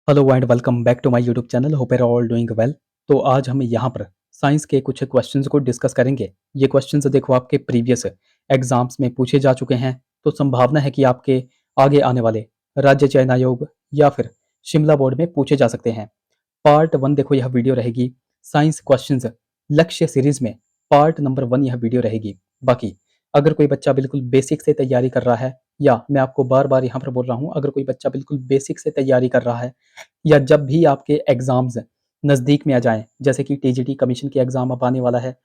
Hello and welcome back to my YouTube channel. Hope you are all doing well. तो आज हम यहाँ पर साइंस के कुछ क्वेश्चंस को डिस्कस करेंगे। ये क्वेश्चंस देखो आपके प्रीवियस एग्जाम्स में पूछे जा चुके हैं, तो संभावना है कि आपके आगे आने वाले राज्य चयन आयोग या फिर शिमला बोर्ड में पूछे जा सकते हैं। पार्ट 1 देखो यह वीडियो रहेगी साइंस क्वेश्चंस लक्ष्य सीरीज में। पार्ट नंबर 1 यह वीडियो रहेगी। बाकी अगर कोई बच्चा बिल्कुल बेसिक से तैयारी कर रहा है, या मैं आपको बार बार यहाँ पर बोल रहा हूँ, अगर कोई बच्चा बिल्कुल बेसिक से तैयारी कर रहा है या जब भी आपके एग्जाम्स नज़दीक में आ जाएं, जैसे कि टीजीटी कमीशन के एग्जाम अब आने वाला है,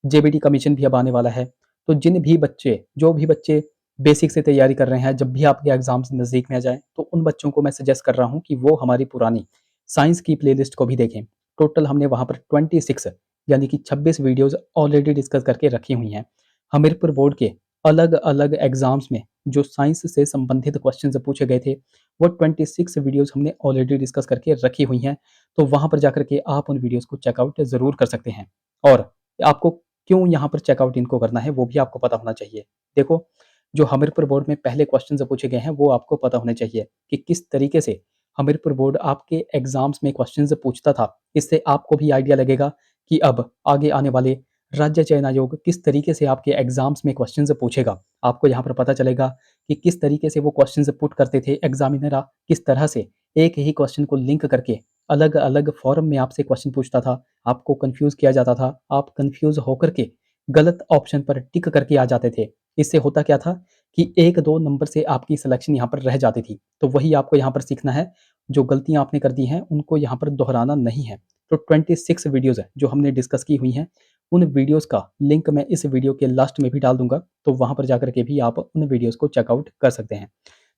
जेबीटी कमीशन भी अब आने वाला है, तो जो भी बच्चे बेसिक से तैयारी कर रहे हैं, जब भी आपके एग्जाम्स नज़दीक में आ जाएं, तो उन बच्चों को मैं सजेस्ट कर रहा हूं कि वो हमारी पुरानी साइंस की प्लेलिस्ट को भी देखें। टोटल हमने वहां पर 26 यानी कि 26 वीडियोस ऑलरेडी डिस्कस करके रखी हुई हैं। हमीरपुर बोर्ड के अलग अलग एग्जाम्स में जो साइंस से संबंधित क्वेश्चन पूछे गए थे, वो 26 वीडियोस हमने ऑलरेडी डिस्कस करके रखी हुई हैं। तो वहां पर जाकर के आप उन वीडियोस को चेकआउट ज़रूर कर सकते हैं। और आपको क्यों यहाँ पर चेकआउट इनको करना है वो भी आपको पता होना चाहिए। देखो, जो हमीरपुर बोर्ड में पहले क्वेश्चन पूछे गए हैं वो आपको पता होने चाहिए कि किस तरीके से हमीरपुर बोर्ड आपके एग्जाम्स में क्वेश्चंस पूछता था। इससे आपको भी आइडिया लगेगा कि अब आगे आने वाले राज्य चयन आयोग किस तरीके से आपके एग्जाम्स में क्वेश्चंस पूछेगा। आपको यहाँ पर पता चलेगा कि किस तरीके से वो क्वेश्चंस पुट करते थे एग्जामिनर, किस तरह से एक ही क्वेश्चन को लिंक करके अलग अलग फॉर्म में आपसे क्वेश्चन पूछता था, आपको कंफ्यूज किया जाता था, आप कंफ्यूज होकर के गलत ऑप्शन पर टिक करके आ जाते थे। इससे होता क्या था कि 1-2 नंबर से आपकी सिलेक्शन यहाँ पर रह जाती थी। तो वही आपको यहाँ पर सीखना है, जो गलतियाँ आपने कर दी हैं उनको यहाँ पर दोहराना नहीं है। तो 26 वीडियोज़ है जो हमने डिस्कस की हुई हैं, उन वीडियोज़ का लिंक मैं इस वीडियो के लास्ट में भी डाल दूँगा, तो वहाँ पर जाकर के भी आप उन वीडियोज़ को चेकआउट कर सकते हैं।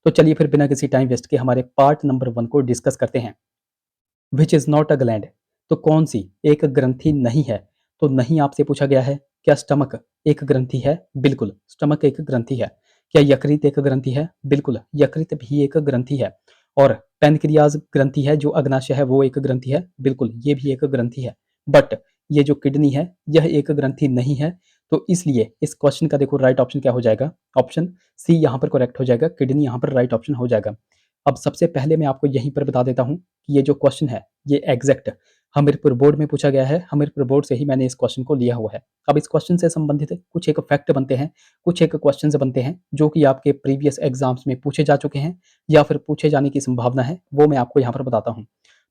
तो चलिए फिर बिना किसी टाइम वेस्ट के हमारे पार्ट नंबर 1 को डिस्कस करते हैं। Which is not a gland, तो कौन-सी एक ग्रंथि नहीं है? तो नहीं आपसे पूछा गया है, क्या स्टमक एक ग्रंथि है? बिल्कुल, स्टमक एक ग्रंथि है। क्या यकृत एक ग्रंथि है? बिल्कुल, यकृत भी एक ग्रंथि है। और पैनक्रियाज़ ग्रंथि है, जो अग्नाशय है वो एक ग्रंथि है। बिल्कुल, ये भी एक ग्रंथि है। बट ये जो किडनी है, यह एक ग्रंथि नहीं है। तो इसलिए इस क्वेश्चन का देखो राइट ऑप्शन क्या हो जाएगा? ऑप्शन सी यहाँ पर करेक्ट हो जाएगा, किडनी यहाँ पर राइट ऑप्शन हो जाएगा। अब सबसे पहले मैं आपको यहीं पर बता देता हूँ कि ये जो क्वेश्चन है, ये एग्जैक्ट हमीरपुर बोर्ड में पूछा गया है। हमीरपुर बोर्ड से ही मैंने इस क्वेश्चन को लिया हुआ है। अब इस क्वेश्चन से संबंधित कुछ एक फैक्ट बनते हैं, कुछ एक क्वेश्चंस बनते हैं जो कि आपके प्रीवियस एग्जाम्स में पूछे जा चुके हैं या फिर पूछे जाने की संभावना है, वो मैं आपको यहाँ पर बताता हूँ।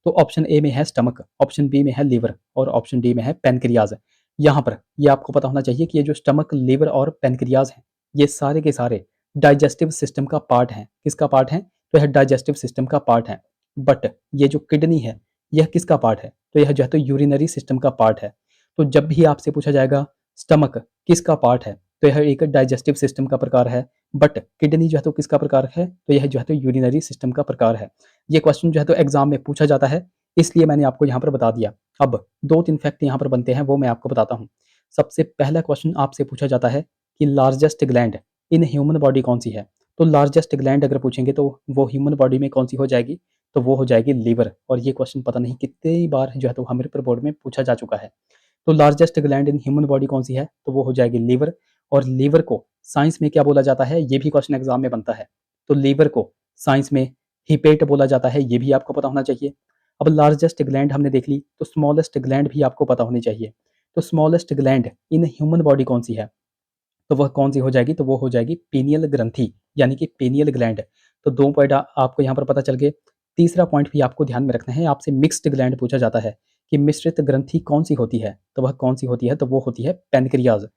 तो ऑप्शन ए में है स्टमक, ऑप्शन बी में है लीवर और ऑप्शन डी में है पैनक्रियाज। यहाँ पर ये आपको पता होना चाहिए कि ये जो स्टमक, लीवर और पैनक्रियाज हैं, ये सारे के सारे डाइजेस्टिव सिस्टम का पार्ट हैं। किसका पार्ट है? तो यह डाइजेस्टिव सिस्टम का पार्ट है। बट ये जो किडनी है, यह किसका पार्ट है? तो यह जो है तो यूरिनरी सिस्टम का पार्ट है। तो जब भी आपसे पूछा जाएगा स्टमक किसका पार्ट है, तो यह एक डाइजेस्टिव सिस्टम का प्रकार है। बट किडनी जो है तो किसका प्रकार है? तो यह जो है तो यूरिनरी सिस्टम का प्रकार है। ये क्वेश्चन जो है तो एग्जाम में पूछा जाता है, इसलिए मैंने आपको यहाँ पर बता दिया। अब 2-3 फैक्ट यहाँ पर बनते हैं, वो मैं आपको बताता हूँ। सबसे पहला क्वेश्चन आपसे पूछा जाता है कि largest gland in human body कौन सी है? तो लार्जेस्ट ग्लैंड अगर पूछेंगे तो वो ह्यूमन बॉडी में कौन सी हो जाएगी? तो वो हो जाएगी लीवर। और ये क्वेश्चन पता नहीं कितनी बार जो है तो हमीरपुर बोर्ड में पूछा जा चुका है। तो largest gland in human body कौन सी है? तो वो हो जाएगी लीवर। और लीवर को साइंस में क्या बोला जाता है? ये भी क्वेश्चन एग्जाम में बनता है। तो लीवर को साइंस में हिपेट बोला जाता है, ये भी आपको पता होना चाहिए। अब लार्जेस्ट ग्लैंड हमने देख ली, तो स्मॉलेस्ट ग्लैंड भी आपको पता होनी चाहिए। तो smallest gland in human body कौन सी है? तो वह कौन सी हो जाएगी? तो वो हो जाएगी पीनियल ग्रंथि, यानी कि पीनियल ग्लैंड। तो 2 पॉइंट आपको यहाँ पर पता चल गए। तीसरा पॉइंट भी आपको ध्यान में रखना है, आपसे मिक्स्ड ग्लैंड पूछा जाता है कि मिश्रित ग्रंथि कौन सी होती है? तो वह कौन सी होती है? तो वो होती है पैनक्रियाज।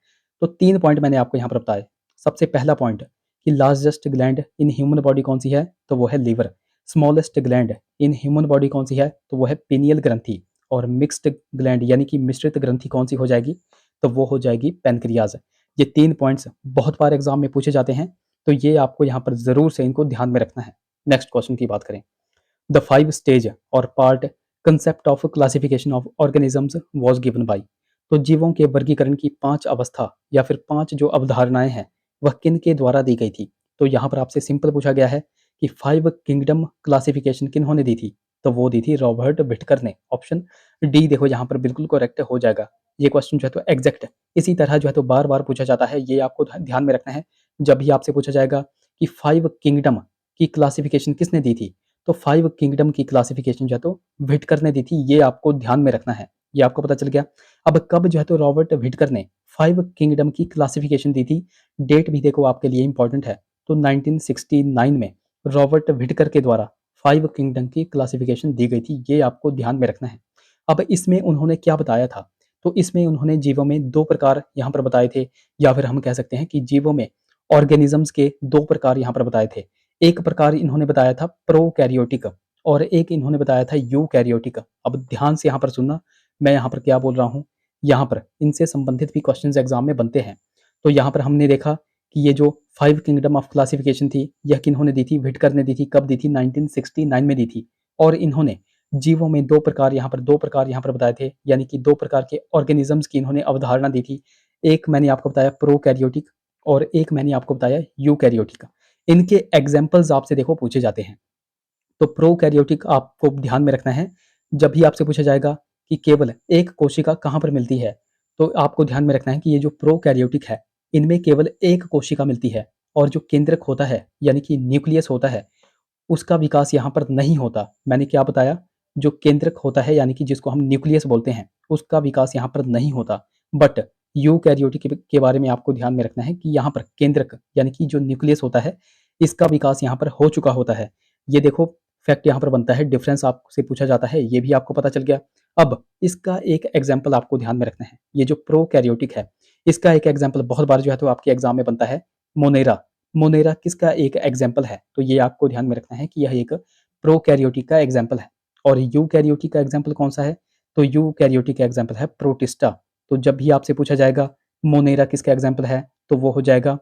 तो 3 पॉइंट मैंने आपको यहाँ पर बताए। सबसे पहला पॉइंट कि largest gland in human body कौन सी है? तो वो है liver. Smallest gland in human body कौन सी है? तो वो है पीनियल ग्रंथि। और मिक्स्ड ग्लैंड यानी कि मिश्रित ग्रंथि कौन सी हो जाएगी? तो वो हो जाएगी पैनक्रियाज। ये 3 पॉइंट्स बहुत बार एग्जाम में पूछे जाते हैं, तो ये आपको यहाँ पर ज़रूर से इनको ध्यान में रखना है। नेक्स्ट क्वेश्चन की बात करें। द 5 स्टेज और part concept of classification of organisms was given by. तो जीवों के वर्गीकरण की 5 अवस्था या फिर 5 जो अवधारणाएं हैं, वह किन के द्वारा दी गई थी? तो यहाँ पर आपसे सिंपल पूछा गया है कि 5 किंगडम क्लासिफिकेशन किन्होंने दी थी? तो वो दी थी रॉबर्ट विटकर ने। ऑप्शन डी देखो यहाँ पर बिल्कुल करेक्ट हो जाएगा। ये क्वेश्चन जो है तो एग्जैक्ट इसी तरह जो है तो बार बार पूछा जाता है, ये आपको ध्यान में रखना है। जब भी आपसे पूछा जाएगा कि 5 किंगडम की क्लासिफिकेशन किसने दी थी, तो 5 किंगडम की क्लासिफिकेशन जो है तो व्हिटकर ने दी थी, ये आपको ध्यान में रखना है। ये आपको पता चल गया। अब कब जो है तो रॉबर्ट व्हिटकर ने 5 किंगडम की क्लासिफिकेशन दी थी, डेट भी देखो आपके लिए इंपॉर्टेंट है। तो 1969 में रॉबर्ट व्हिटकर के द्वारा 5 किंगडम की क्लासिफिकेशन दी गई थी, ये आपको ध्यान में रखना है। अब इसमें उन्होंने क्या बताया था? तो इसमें उन्होंने जीवों में 2 प्रकार यहाँ पर बताए थे, या फिर हम कह सकते हैं कि जीवों में ऑर्गेनिज़म्स के 2 प्रकार यहाँ पर बताए थे। एक प्रकार इन्होंने बताया था प्रोकैरियोटिक और एक इन्होंने बताया था यूकैरियोटिक। अब ध्यान से यहाँ पर सुनना, मैं यहाँ पर क्या बोल रहा हूँ, यहाँ पर इनसे संबंधित भी क्वेश्चंस एग्जाम में बनते हैं। तो यहाँ पर हमने देखा कि ये जो 5 किंगडम ऑफ क्लासिफिकेशन थी, यह किन्होंने दी थी? व्हिटकर ने दी थी। कब दी थी? 1969 में दी थी। और इन्होंने जीवों में 2 प्रकार यहाँ पर बताए थे, यानी कि 2 प्रकार के ऑर्गेनिज़म्स की इन्होंने अवधारणा दी थी। एक मैंने आपको बताया प्रोकैरियोटिक और एक मैंने आपको बताया यूकैरियोटिक। इनके एग्जाम्पल्स आपसे देखो पूछे जाते हैं। तो प्रोकैरियोटिक आपको ध्यान में रखना है, जब भी आपसे पूछा जाएगा कि केवल एक कोशिका कहाँ पर मिलती है, तो आपको ध्यान में रखना है कि ये जो प्रोकैरियोटिक है, इनमें केवल एक कोशिका मिलती है और जो केंद्रक होता है, यानी कि न्यूक्लियस होता है, उसका विकास यहाँ पर नहीं होता। मैंने क्या बताया? जो केंद्रक होता है, यानी कि जिसको हम न्यूक्लियस बोलते हैं, उसका विकास यहाँ पर नहीं होता। बट यूकैरियोटिक के बारे में आपको ध्यान में रखना है कि यहाँ पर केंद्रक, यानी कि जो न्यूक्लियस होता है, इसका विकास यहाँ पर हो चुका होता है। ये देखो फैक्ट यहाँ पर बनता है, डिफरेंस आपसे पूछा जाता है, ये भी आपको पता चल गया। अब इसका एक एग्जाम्पल आपको ध्यान में रखना है। ये जो प्रोकैरियोटिक है, इसका एक एग्जाम्पल बहुत बार जो है तो आपके एग्जाम में बनता है, मोनेरा। मोनेरा किसका एक एग्जाम्पल है? तो ये आपको ध्यान में रखना है कि यह एक प्रोकैरियोटिक का एग्जाम्पल है। और यूकैरियोटिक का एग्जाम्पल कौन सा है? तो यूकैरियोटिक का एग्जाम्पल है प्रोटिस्टा। तो जब भी आपसे पूछा जाएगा मोनेरा किसका एग्जाम्पल है, तो वो हो जाएगा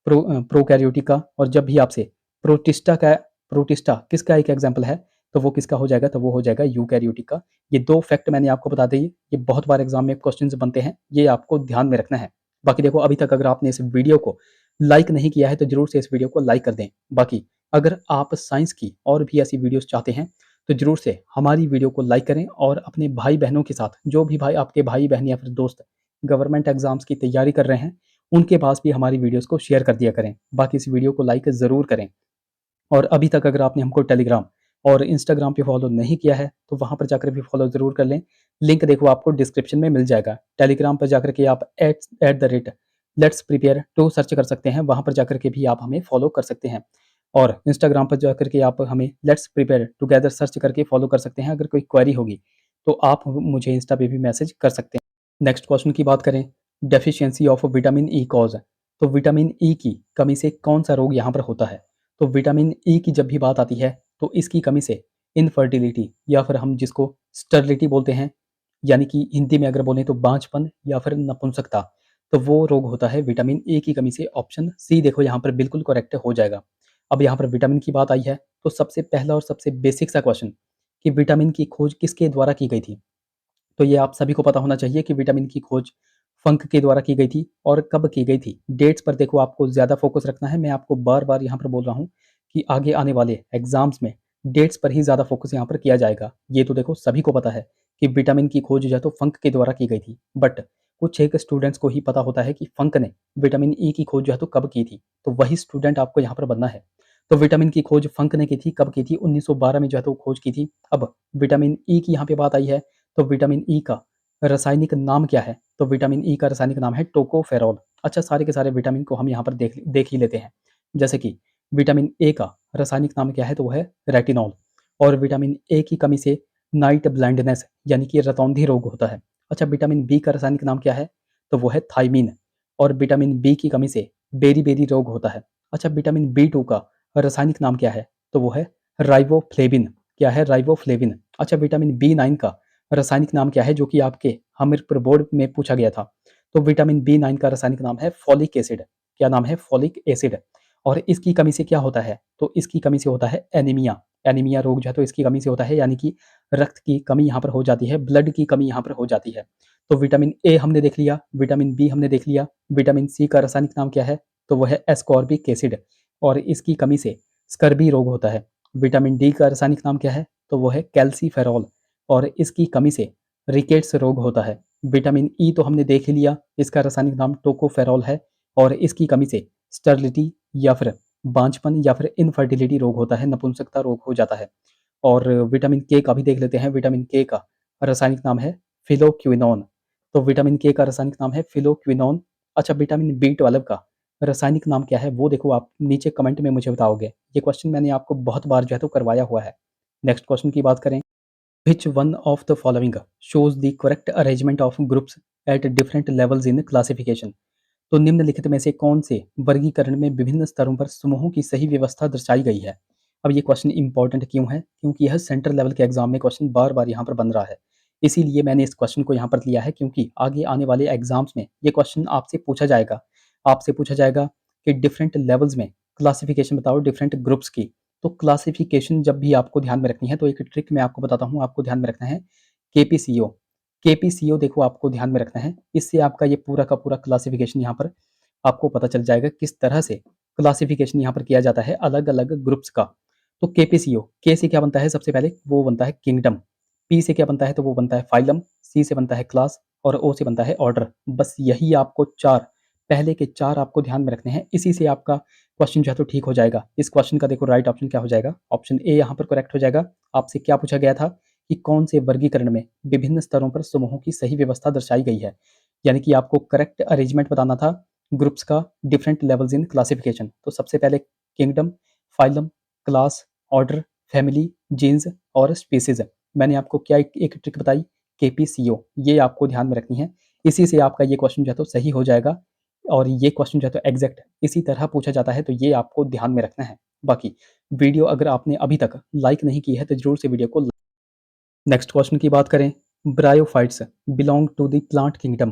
प्रोकैरियोटिक का। और जब भी आपसे प्रोटिस्टा किसका एक एग्जाम्पल है, तो वो किसका हो जाएगा? तो वो हो जाएगा यूकैरियोटिक का। ये 2 फैक्ट मैंने आपको बता दिए, ये बहुत बार एग्जाम में क्वेश्चंस बनते हैं, ये आपको ध्यान में रखना है। बाकी देखो, अभी तक अगर आपने इस वीडियो को लाइक नहीं किया है तो जरूर से इस वीडियो को लाइक कर दें। बाकी अगर आप साइंस की और भी ऐसी वीडियोस चाहते हैं तो जरूर से हमारी वीडियो को लाइक करें और अपने भाई बहनों के साथ, जो भी भाई आपके भाई बहन या फिर दोस्त गवर्नमेंट एग्जाम्स की तैयारी कर रहे हैं, उनके पास भी हमारी वीडियोस को शेयर कर दिया करें। बाकी इस वीडियो को लाइक ज़रूर करें। और अभी तक अगर आपने हमको टेलीग्राम और इंस्टाग्राम पे फॉलो नहीं किया है तो वहाँ पर जाकर भी फॉलो ज़रूर कर लें। लिंक देखो आपको डिस्क्रिप्शन में मिल जाएगा। टेलीग्राम पर जाकर के आप @ लेट्स प्रिपेयर टू सर्च कर सकते हैं, वहाँ पर जाकर के भी आप हमें फॉलो कर सकते हैं। और इंस्टाग्राम पर जाकर के आप हमें लेट्स प्रिपेयर टुगेदर सर्च करके फॉलो कर सकते हैं। अगर कोई क्वेरी होगी तो आप मुझे इंस्टा पे भी मैसेज कर सकते हैं। नेक्स्ट क्वेश्चन की बात करें, deficiency of vitamin E cause. तो विटामिन ई की कमी से कौन सा रोग यहाँ पर होता है? तो विटामिन ई की जब भी बात आती है तो इसकी कमी से इनफर्टिलिटी, या फिर हम जिसको स्टरलिटी बोलते हैं, यानी कि हिंदी में अगर बोलें तो बांझपन या फिर नपुंसकता, तो वो रोग होता है विटामिन ए की कमी से। ऑप्शन सी देखो यहाँ पर बिल्कुल करेक्ट हो जाएगा। अब यहाँ पर विटामिन की बात आई है तो सबसे पहला और सबसे बेसिक सा क्वेश्चन कि विटामिन की खोज किसके द्वारा की गई थी? तो ये आप सभी को पता होना चाहिए कि विटामिन की खोज फंक के द्वारा की गई थी। और कब की गई थी? डेट्स पर देखो आपको ज़्यादा फोकस रखना है। मैं आपको बार-बार यहाँ पर बोल रहा हूँ कि आगे आने वाले एग्ज़ाम्स में डेट्स पर ही ज़्यादा फोकस यहाँ पर किया जाएगा। ये तो देखो सभी को पता है कि विटामिन की खोज जो है तो फंक के द्वारा की गई थी। बट कुछ एक स्टूडेंट्स को ही पता होता है कि फंक ने विटामिन ई की खोज जो है तो कब की थी। तो वही स्टूडेंट आपको यहाँ पर बनना है। तो विटामिन की खोज फंक ने की थी, कब की थी? 1912 में जो है तो खोज की थी। अब विटामिन ई की यहाँ पे बात आई है तो विटामिन ई का रासायनिक नाम क्या है? तो विटामिन ई का रासायनिक नाम है टोकोफेरॉल। अच्छा, सारे के सारे विटामिन को हम यहाँ पर देख ही लेते हैं। जैसे कि विटामिन ए का रासायनिक नाम क्या है? तो वो है रेटिनॉल। और विटामिन ए की कमी से नाइट ब्लाइंडनेस, यानी कि रतौंधी रोग होता है। अच्छा, विटामिन बी का रासायनिक नाम क्या है? तो वो है थायमीन। और विटामिन बी की कमी से बेरी-बेरी रोग होता है। अच्छा, विटामिन बी टू का रासायनिक नाम क्या है? तो वो है राइबोफ्लेविन। क्या है? राइबोफ्लेविन। अच्छा, विटामिन बी नाइन का रासायनिक नाम क्या है, जो कि आपके हमीरपुर बोर्ड में पूछा गया था? तो विटामिन बी नाइन का रासायनिक नाम है फॉलिक एसिड। क्या नाम है? Folic acid. और इसकी कमी से क्या होता है? तो इसकी कमी से होता है एनीमिया। एनीमिया रोग जो है तो इसकी कमी से होता है, यानी कि रक्त की कमी यहाँ पर हो जाती है, ब्लड की कमी यहाँ पर हो जाती है। तो विटामिन ए हमने देख लिया, विटामिन बी हमने देख लिया। विटामिन सी का रासायनिक नाम क्या है? तो वो है एस्कॉर्बिक एसिड। और इसकी कमी से स्कर्वी रोग होता है। विटामिन डी का रासायनिक नाम क्या है? तो वो है कैल्सीफेरॉल। और इसकी कमी से रिकेट्स रोग होता है। विटामिन ई तो हमने देख ही लिया, इसका रासायनिक नाम टोकोफेरॉल है। और इसकी कमी से स्टरलिटी या फिर बांझपन या फिर इनफर्टिलिटी रोग होता है, नपुंसकता रोग हो जाता है। और विटामिन के का भी देख लेते हैं। विटामिन के का रासायनिक नाम है फिलोक्विनोन। तो विटामिन के का रासायनिक नाम है फिलोक्विनोन। अच्छा, विटामिन बी 12 का रासायनिक नाम क्या है वो देखो आप नीचे कमेंट में मुझे बताओगे। ये क्वेश्चन मैंने आपको बहुत बार जो है तो करवाया हुआ है। नेक्स्ट क्वेश्चन की बात करें, which one of the following shows the correct arrangement of groups at different levels in classification? तो निम्नलिखित में से कौन से वर्गीकरण में विभिन्न स्तरों पर समूहों की सही व्यवस्था दर्शाई गई है? अब ये क्वेश्चन इंपॉर्टेंट क्यों है? क्योंकि यह सेंट्रल लेवल के एग्जाम में क्वेश्चन बार बार यहाँ पर बन रहा है। इसीलिए मैंने इस क्वेश्चन को यहाँ पर लिया है, क्योंकि आगे आने वाले एग्जाम्स में ये क्वेश्चन आपसे पूछा जाएगा। आपसे पूछा जाएगा कि डिफरेंट लेवल्स में क्लासिफिकेशन बताओ डिफरेंट ग्रुप्स की। तो क्लासिफिकेशन जब भी आपको ध्यान में रखनी है तो एक ट्रिक मैं आपको बताता हूँ, आपको ध्यान में रखना है केपीसीओ। केपीसीओ देखो आपको ध्यान में रखना है, इससे आपका ये पूरा का पूरा क्लासिफिकेशन यहाँ पर आपको पता चल जाएगा किस तरह से क्लासिफिकेशन यहाँ पर किया जाता है अलग अलग ग्रुप्स का। तो केपीसीओ, के से क्या बनता है? सबसे पहले वो बनता है किंगडम। पी से क्या बनता है? तो वो बनता है फाइलम। सी से बनता है क्लास और ओ से बनता है ऑर्डर। बस यही आपको चार, पहले के चार आपको ध्यान में रखने हैं। इसी से आपका क्वेश्चन जो है तो ठीक हो जाएगा। इस क्वेश्चन का देखो राइट ऑप्शन क्या हो जाएगा? ऑप्शन ए यहाँ पर करेक्ट हो जाएगा। आपसे क्या पूछा गया था कि कौन से वर्गीकरण में विभिन्न स्तरों पर समूहों की सही व्यवस्था दर्शाई गई है, यानी कि आपको करेक्ट अरेंजमेंट बताना था ग्रुप्स का डिफरेंट लेवल्स इन क्लासिफिकेशन। तो सबसे पहले kingdom, phylum, class, order, family, genus और स्पीसीज। मैंने आपको क्या एक ट्रिक बताई? केपीसीओ, ये आपको ध्यान में रखनी है। इसी से आपका ये क्वेश्चन जो है तो सही हो जाएगा और ये क्वेश्चन जो है तो एग्जैक्ट इसी तरह पूछा जाता है, तो ये आपको ध्यान में रखना है। बाकी वीडियो अगर आपने अभी तक लाइक नहीं की है तो जरूर से वीडियो को। नेक्स्ट क्वेश्चन की बात करें, bryophytes belong to the plant kingdom.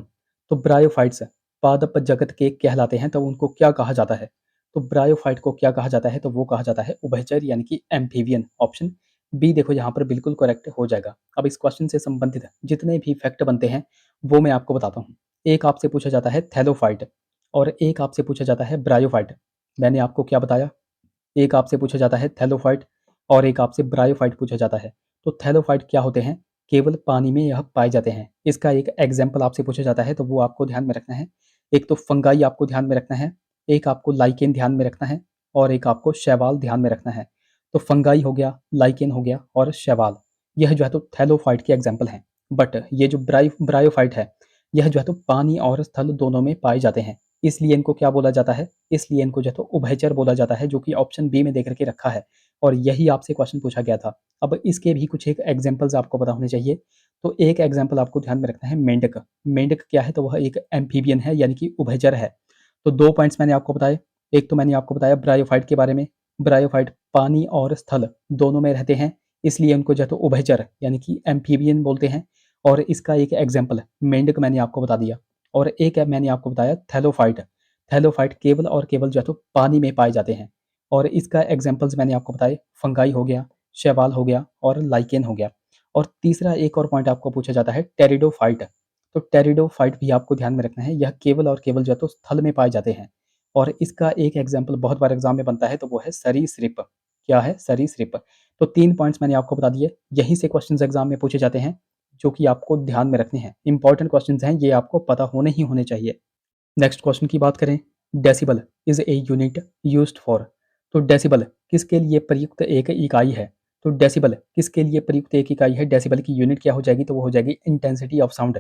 तो ब्रायोफाइट्स पादप जगत के कहलाते हैं, तो उनको क्या कहा जाता है? तो ब्रायोफाइट को क्या कहा जाता है? तो वो कहा जाता है उभयचर यानी कि एम्फीबियन। ऑप्शन बी देखो यहाँ पर बिल्कुल करेक्ट हो जाएगा। अब इस क्वेश्चन से संबंधित जितने भी फैक्ट बनते हैं वो मैं आपको बताता हूँ। एक आपसे पूछा जाता है थैलोफाइट और एक आपसे पूछा जाता है ब्रायोफाइट। मैंने आपको क्या बताया? एक आपसे पूछा जाता है थैलोफाइट और एक आपसे ब्रायोफाइट पूछा जाता है। तो थैलोफाइट क्या होते हैं? केवल पानी में यह पाए जाते हैं। इसका एक एग्जाम्पल आपसे पूछा जाता है तो वो आपको ध्यान में रखना है। एक तो फंगाई आपको ध्यान में रखना है, एक आपको लाइकेन ध्यान में रखना है और एक आपको शैवाल ध्यान में रखना है। तो फंगाई हो गया, लाइकेन हो गया और शैवाल, यह जो है तो थैलोफाइट के एग्जाम्पल हैं। बट ये जो ब्रायोफाइट है यह जो है तो पानी और स्थल दोनों में पाए जाते हैं, इसलिए इनको क्या बोला जाता है? इसलिए इनको जो है तो उभयचर बोला जाता है, जो कि ऑप्शन बी में दे करके रखा है और यही आपसे क्वेश्चन पूछा गया था। अब इसके भी कुछ एक एग्जांपल्स आपको पता होने चाहिए। तो एक एग्जांपल आपको ध्यान में रखना है, मेंढक। मेंढक क्या है? तो वह एक एम्फीबियन है यानी कि उभयचर है। तो दो पॉइंट्स मैंने आपको बताए। एक तो मैंने आपको बताया ब्रायोफाइट के बारे में। ब्रायोफाइट पानी और स्थल दोनों में रहते हैं, इसलिए उनको जो है तो उभयचर यानी कि एम्फीबियन बोलते हैं। और इसका एक एग्जाम्पल मेंढक मैंने आपको बता दिया। और एक है मैंने आपको बताया थैलोफाइट। थैलोफाइट केवल और केवल जो है तो पानी में पाए जाते हैं। और इसका एग्जांपल्स मैंने आपको बताए, फंगाई हो गया, शैवाल हो गया और लाइकेन हो गया। और तीसरा एक और पॉइंट आपको पूछा जाता है टेरिडोफाइट। तो टेरिडोफाइट भी आपको ध्यान में रखना है, यह केवल और केवल जो है तो स्थल में पाए जाते हैं। और इसका एक एग्जाम्पल बहुत बार एग्जाम में बनता है तो वो है सरीसृप। क्या है? सरीसृप। तो 3 पॉइंट्स मैंने आपको बता दिए, यहीं से क्वेश्चंस एग्जाम में पूछे जाते हैं जो कि आपको ध्यान में रखने हैं। इंपॉर्टेंट क्वेश्चंस हैं, ये आपको पता होने ही होने चाहिए। नेक्स्ट क्वेश्चन की बात करें, decibel is a unit used for. तो डेसिबल किसके लिए प्रयुक्त एक इकाई है? तो डेसिबल किसके लिए प्रयुक्त एक इकाई है? डेसिबल की यूनिट क्या हो जाएगी? तो वो हो जाएगी इंटेंसिटी ऑफ साउंड।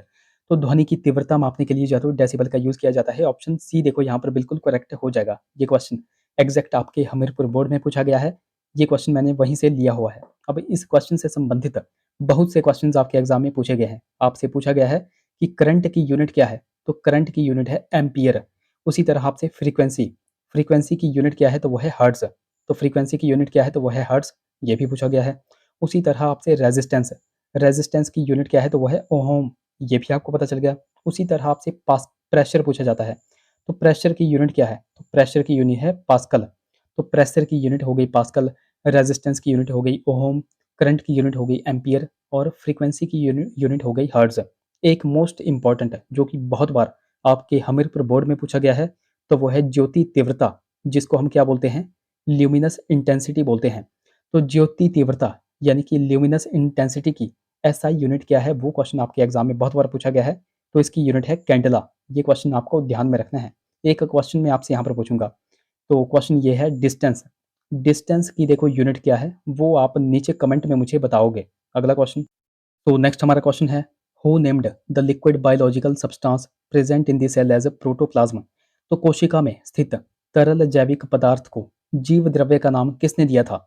तो ध्वनि की तीव्रता मापने के लिए जो है तो डेसिबल का यूज किया जाता है। ऑप्शन सी देखो यहाँ पर बिल्कुल करेक्ट हो जाएगा। ये क्वेश्चन एग्जैक्ट आपके हमीरपुर बोर्ड में पूछा गया है, ये क्वेश्चन मैंने वहीं से लिया हुआ है। अब इस क्वेश्चन से संबंधित बहुत से क्वेश्चन आपके एग्जाम में पूछे गए हैं। आपसे पूछा गया है कि करंट की यूनिट क्या है? तो करंट की यूनिट है एम्पियर। उसी तरह आपसे फ्रीक्वेंसी, फ्रीक्वेंसी की यूनिट क्या है? तो वो है हर्ट्ज। तो फ्रीक्वेंसी की यूनिट क्या है? तो वो है हर्ट्ज, ये भी पूछा गया है। उसी तरह आपसे रेजिस्टेंस, रेजिस्टेंस की यूनिट क्या है? तो वो है ओम, ये भी आपको पता चल गया। उसी तरह आपसे पास प्रेशर पूछा जाता है, तो प्रेशर की यूनिट क्या है? तो प्रेशर की यूनिट है पास्कल। तो प्रेशर की यूनिट हो गई पास्कल, रेजिस्टेंस की यूनिट हो गई ओम, करंट की यूनिट हो गई एम्पियर और फ्रीक्वेंसी की यूनिट हो गई हर्ट्ज। एक मोस्ट इंपॉर्टेंट जो कि बहुत बार आपके हमीरपुर बोर्ड में पूछा गया है, तो वो है ज्योति तीव्रता, जिसको हम क्या बोलते हैं? ल्यूमिनस इंटेंसिटी बोलते हैं। तो ज्योति तीव्रता यानी कि ल्यूमिनस इंटेंसिटी की एसआई यूनिट क्या है? वो क्वेश्चन आपके एग्जाम में बहुत बार पूछा गया है, तो इसकी यूनिट है कैंडला। ये क्वेश्चन आपको ध्यान में रखना है। एक क्वेश्चन मैं आपसे यहाँ पर पूछूंगा, तो क्वेश्चन ये है डिस्टेंस, डिस्टेंस की देखो यूनिट क्या है वो आप नीचे कमेंट में मुझे बताओगे। अगला क्वेश्चन, तो नेक्स्ट हमारा क्वेश्चन है, who named the liquid biological substance present in the cell as protoplasm. तो कोशिका में स्थित तरल जैविक पदार्थ को जीव द्रव्य का नाम किसने दिया था?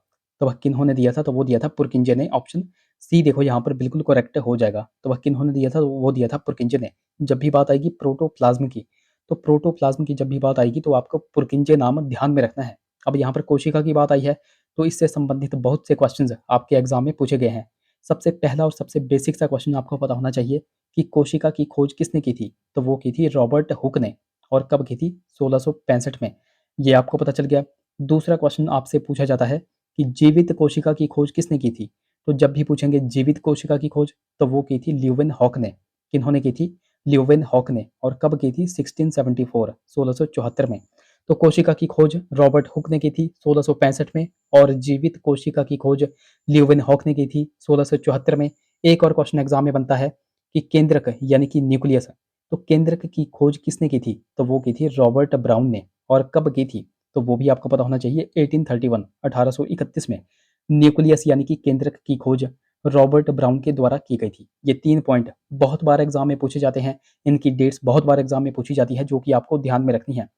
तो वह किन्होंने दिया था? तो वो दिया था पुरकिंजे ने। ऑप्शन सी देखो यहाँ पर बिल्कुल करेक्ट हो जाएगा। तो वह किन्होंने दिया था? तो वो दिया था पुरकिंजे ने। जब भी बात आएगी प्रोटोप्लाज्म की, तो प्रोटोप्लाज्म की जब भी बात आएगी तो आपको पुरकिंजे नाम ध्यान में रखना है। अब यहाँ पर कोशिका की बात आई है तो इससे संबंधित बहुत से क्वेश्चंस आपके एग्जाम में पूछे गए हैं। सबसे पहला और सबसे बेसिक सा क्वेश्चन आपको पता होना चाहिए कि कोशिका की खोज किसने की थी? तो वो की थी रॉबर्ट हुक ने। और कब की थी? 1665 में। ये आपको पता चल गया। दूसरा क्वेश्चन आपसे पूछा जाता है कि जीवित कोशिका की खोज किसने की थी? तो जब भी पूछेंगे जीवित कोशिका की खोज तो वो की थी ल्यूवेन हॉक ने। किन्होंने की थी? ल्यूवेन हॉक ने। और कब की थी? 1674 1674 में। तो कोशिका की खोज रॉबर्ट हुक ने की थी 1665 में, और जीवित कोशिका की खोज ल्यूवेनहॉक ने की थी 1674 में। एक और क्वेश्चन एग्जाम में बनता है कि केंद्रक यानी कि न्यूक्लियस, तो केंद्रक की खोज किसने की थी? तो वो की थी रॉबर्ट ब्राउन ने। और कब की थी? तो वो भी आपको पता होना चाहिए 1831 1831 में। न्यूक्लियस यानी कि केंद्रक की खोज रॉबर्ट ब्राउन के द्वारा की गई थी। ये 3 पॉइंट बहुत बार एग्जाम में पूछे जाते हैं। इनकी डेट्स बहुत बार एग्जाम में पूछी जाती है जो कि आपको ध्यान में रखनी है।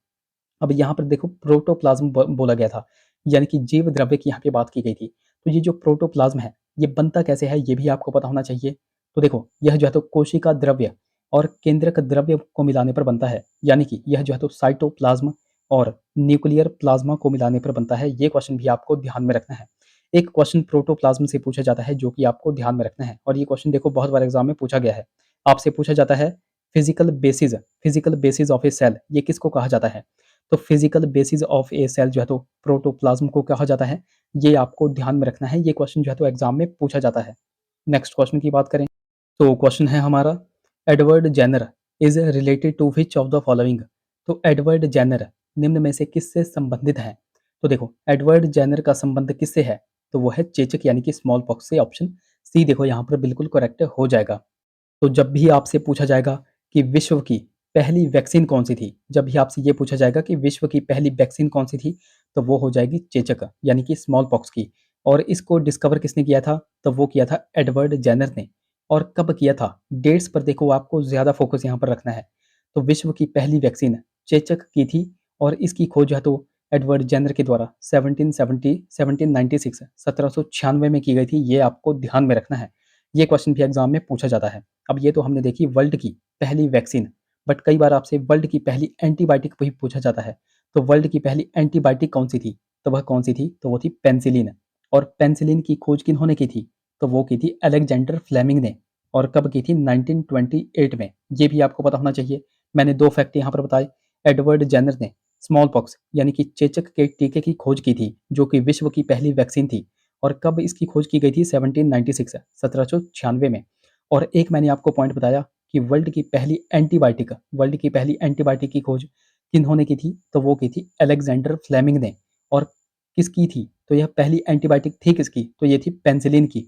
अब यहाँ पर देखो प्रोटोप्लाज्म बोला गया था, यानी कि जीव द्रव्य की यहाँ पे बात की गई थी। तो ये जो प्रोटोप्लाज्म है ये बनता कैसे है ये भी आपको पता होना चाहिए। तो देखो यह जो है तो कोशिका द्रव्य और केंद्रक द्रव्य को मिलाने पर बनता है, यानी कि यह जो है तो साइटोप्लाज्म और न्यूक्लियर प्लाज्मा को मिलाने पर बनता है। ये क्वेश्चन भी आपको ध्यान में रखना है। एक क्वेश्चन प्रोटोप्लाज्म से पूछा जाता है जो कि आपको ध्यान में रखना है, और ये क्वेश्चन देखो बहुत बार एग्जाम में पूछा गया है। आपसे पूछा जाता है physical basis of a cell ये किसको कहा जाता है? तो physical basis of a cell जो है तो प्रोटोप्लाज्म को कहा जाता है। ये आपको ध्यान में रखना है। ये क्वेश्चन जो है तो एग्जाम में पूछा जाता है। नेक्स्ट क्वेश्चन की बात करें तो क्वेश्चन है हमारा, Edward Jenner is related to which of the following. तो एडवर्ड जेनर निम्न में से किससे संबंधित है? तो देखो एडवर्ड जेनर का संबंध किससे है? तो वो है चेचक यानी कि स्मॉल पॉक्स से। ऑप्शन सी देखो यहाँ पर बिल्कुल करेक्ट हो जाएगा। तो जब भी आपसे पूछा जाएगा कि विश्व की पहली वैक्सीन कौन सी थी, जब भी आपसे ये पूछा जाएगा कि विश्व की पहली वैक्सीन कौन सी थी, तो वो हो जाएगी चेचक यानी कि स्मॉल पॉक्स की। और इसको डिस्कवर किसने किया था? तो वो किया था एडवर्ड जेनर ने। और कब किया था? डेट्स पर देखो आपको ज़्यादा फोकस यहाँ पर रखना है। तो विश्व की पहली वैक्सीन चेचक की थी, और इसकी खोज है तो एडवर्ड जेनर के द्वारा 1796 1796 में की गई थी। ये आपको ध्यान में रखना है। ये क्वेश्चन भी एग्जाम में पूछा जाता है। अब ये तो हमने देखी वर्ल्ड की पहली वैक्सीन, बट कई बार आपसे वर्ल्ड की पहली एंटीबायोटिक भी पूछा जाता है। तो वर्ल्ड की पहली एंटीबायोटिक कौन सी थी? तो वह कौन सी थी? तो वो थी पेनिसिलिन। और पेनिसिलिन की खोज किन्होंने की थी? तो वो की थी अलेक्जेंडर फ्लेमिंग ने। और कब की थी? 1928 में। ये भी आपको पता होना चाहिए। मैंने 2 फैक्ट यहाँ पर बताए। एडवर्ड जेनर ने स्मॉल पॉक्स यानी कि चेचक के टीके की खोज की थी, जो कि विश्व की पहली वैक्सीन थी। और कब इसकी खोज की गई थी? 1796 1796 में। और एक मैंने आपको पॉइंट बताया कि वर्ल्ड की पहली एंटीबायोटिक की खोज किन्होंने की थी? तो वो की थी अलेक्जेंडर फ्लेमिंग ने। और किसकी थी? तो यह पहली एंटीबायोटिक थी किसकी? तो ये थी पेनिसिलिन की।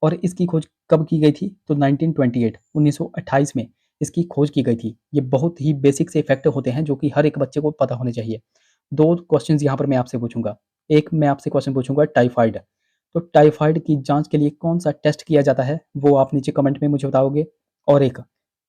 और इसकी खोज कब की गई थी? तो 1928 1928 में इसकी खोज की गई थी। ये बहुत ही बेसिक से फैक्ट होते हैं जो कि हर एक बच्चे को पता होने चाहिए। 2 क्वेश्चंस यहाँ पर मैं आपसे पूछूंगा। एक मैं आपसे क्वेश्चन पूछूंगा टाइफाइड। तो टाइफाइड की जांच के लिए कौन सा टेस्ट किया जाता है वो आप नीचे कमेंट में मुझे बताओगे। और एक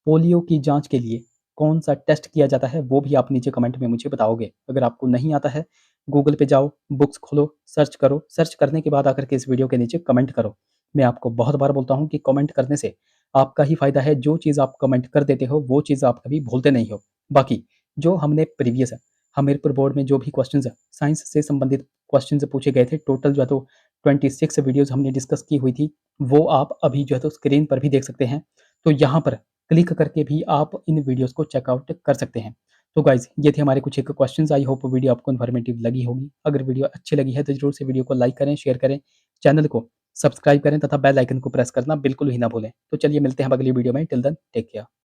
पोलियो की जांच के लिए कौन सा टेस्ट किया जाता है वो भी आप नीचे कमेंट में मुझे बताओगे। अगर आपको नहीं आता है गूगल पे जाओ, बुक्स खोलो, सर्च करो, सर्च करने के बाद आकर के इस वीडियो के नीचे कमेंट करो। मैं आपको बहुत बार बोलता हूँ कि कमेंट करने से आपका ही फायदा है। जो चीज़ आप कमेंट कर देते हो वो चीज़ आप कभी भूलते नहीं हो। बाकी जो हमने प्रीवियस हमीरपुर बोर्ड में जो भी क्वेश्चंस साइंस से संबंधित क्वेश्चंस पूछे गए थे, टोटल जो है तो 26 वीडियोज़ हमने डिस्कस की हुई थी, वो आप अभी जो है तो स्क्रीन पर भी देख सकते हैं। तो यहाँ पर क्लिक करके भी आप इन वीडियोज़ को चेकआउट कर सकते हैं। तो गाइज़ ये थे हमारे कुछ एक क्वेश्चंस। आई होप वीडियो आपको इन्फॉर्मेटिव लगी होगी। अगर वीडियो अच्छी लगी है तो ज़रूर से वीडियो को लाइक करें, शेयर करें, चैनल को सब्सक्राइब करें तथा बेल आइकन को प्रेस करना बिल्कुल ही ना भूलें। तो चलिए मिलते हैं अब अगली वीडियो में। Till then take care.